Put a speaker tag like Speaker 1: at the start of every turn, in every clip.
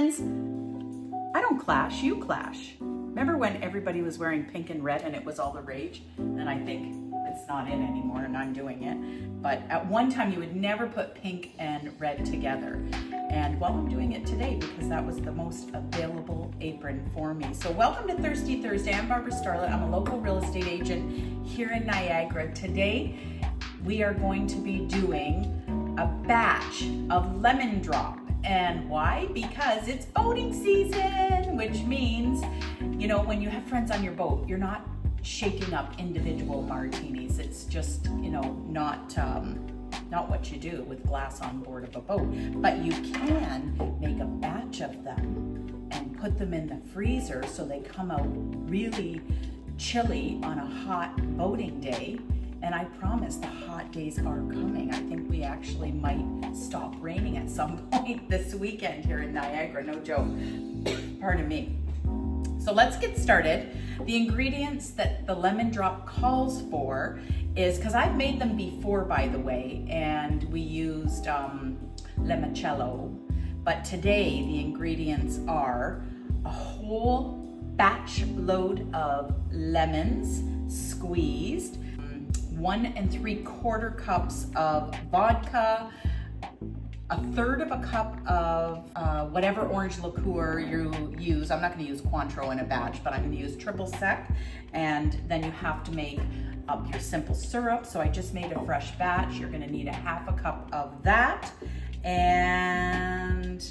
Speaker 1: friends. I don't clash, you clash. Remember when everybody was wearing pink and red and it was all the rage? And I think it's not in anymore and I'm doing it. But at one time you would never put pink and red together. And well, I'm doing it today because that was the most available apron for me. So welcome to Thirsty Thursday. I'm Barbara Starlett. I'm a local real estate agent here in Niagara. Today we are going to be doing a batch of lemon drop. And why? Because it's boating season, which means, you know, when you have friends on your boat, you're not shaking up individual martinis. It's just, you know, not what you do with glass on board of a boat. But you can make a batch of them and put them in the freezer so they come out really chilly on a hot boating day. And I promise the hot days are coming. I think we actually might stop raining at some point this weekend here in Niagara, no joke. Pardon me. So let's get started. The ingredients that the lemon drop calls for is, because I've made them before, by the way, and we used limoncello, but today the ingredients are a whole batch load of lemons squeezed, 1 3/4 cups of vodka, 1/3 of a cup of whatever orange liqueur you use. I'm not going to use Cointreau in a batch, but I'm going to use triple sec. And then you have to make up your simple syrup. So I just made a fresh batch. You're going to need 1/2 cup of that. And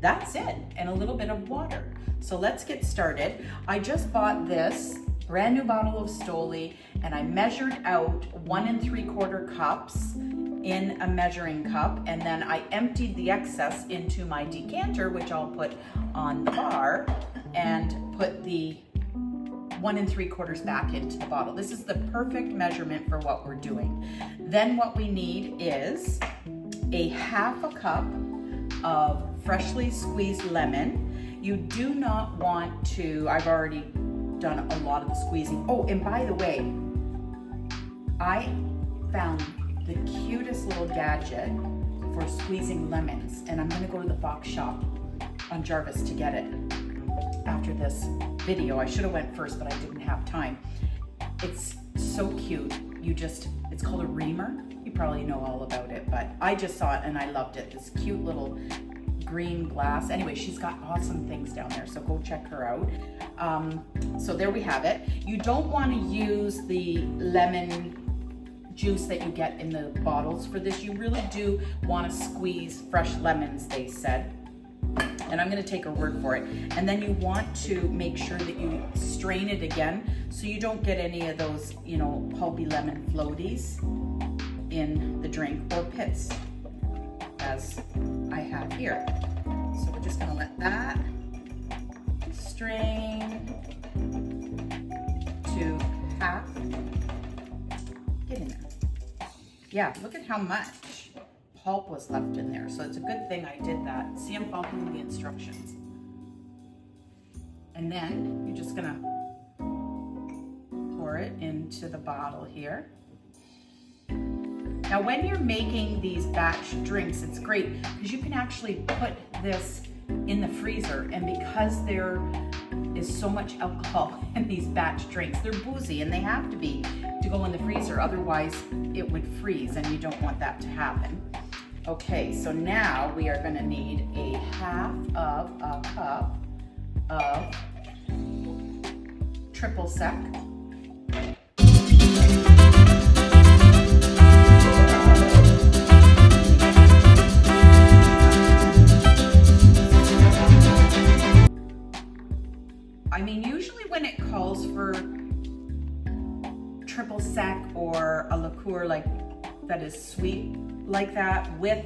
Speaker 1: that's it. And a little bit of water. So let's get started. I just bought this brand new bottle of Stoli and I measured out 1 3/4 cups in a measuring cup, and then I emptied the excess into my decanter, which I'll put on the bar, and put the 1 3/4 back into the bottle. This is the perfect measurement for what we're doing. Then what we need is 1/2 cup of freshly squeezed lemon. You do not want to, I've already done a lot of the squeezing. Oh, and by the way, I found the cutest little gadget for squeezing lemons, and I'm gonna go to the Fox shop on Jarvis to get it after this video. I should have went first, but I didn't have time. It's so cute. It's called a reamer. You probably know all about it, but I just saw it and I loved it. This cute little green glass. Anyway, she's got awesome things down there, so go check her out. So there we have it. You don't want to use the lemon juice that you get in the bottles for this. You really do want to squeeze fresh lemons, they said. And I'm going to take her word for it. And then you want to make sure that you strain it again so you don't get any of those, you know, pulpy lemon floaties in the drink, or pits, as I have here. So we're just going to let that strain to half. Get in there. Yeah, look at how much pulp was left in there. So it's a good thing I did that. See, I'm following the instructions. And then you're just gonna pour it into the bottle here. Now, when you're making these batch drinks, it's great because you can actually put this in the freezer, and because there is so much alcohol in these batch drinks, they're boozy and they have to be to go in the freezer, otherwise it would freeze and you don't want that to happen. Okay, so now we are going to need 1/2 of a cup of triple sec. I mean, usually when it calls for triple sec or a liqueur like that is sweet like that with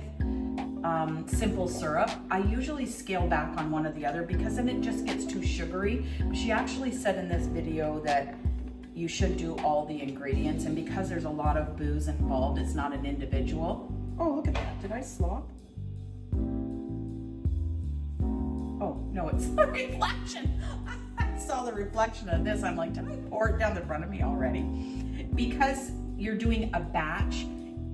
Speaker 1: simple syrup, I usually scale back on one or the other because then it just gets too sugary. But she actually said in this video that you should do all the ingredients, and because there's a lot of booze involved, it's not an individual. Oh, look at that. Did I slop? Oh, no, it's a reflection. I saw the reflection of this. I'm like, did I pour it down the front of me already? Because you're doing a batch,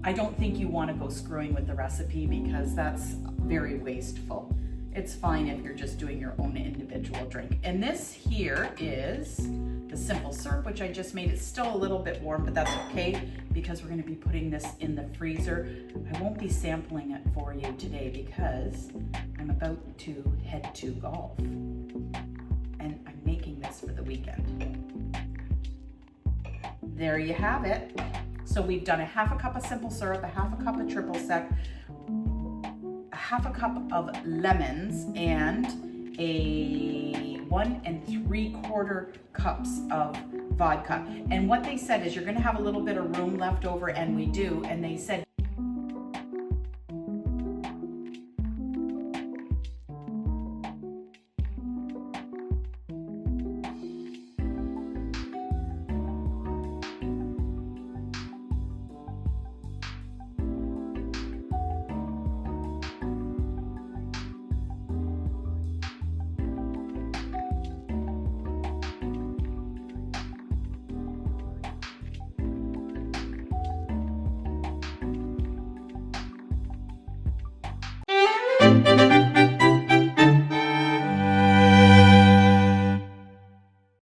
Speaker 1: I don't think you want to go screwing with the recipe because that's very wasteful. it's fine if you're just doing your own individual drink. And this here is the simple syrup, which I just made. It's still a little bit warm, but that's okay because we're gonna be putting this in the freezer. I won't be sampling it for you today because I'm about to head to golf. And I'm making this for the weekend. There you have it. So we've done a half a cup of simple syrup, a half a cup of triple sec, a half a cup of lemons, and a 1 3/4 cups of vodka. And what they said is you're gonna have a little bit of room left over, and we do. And they said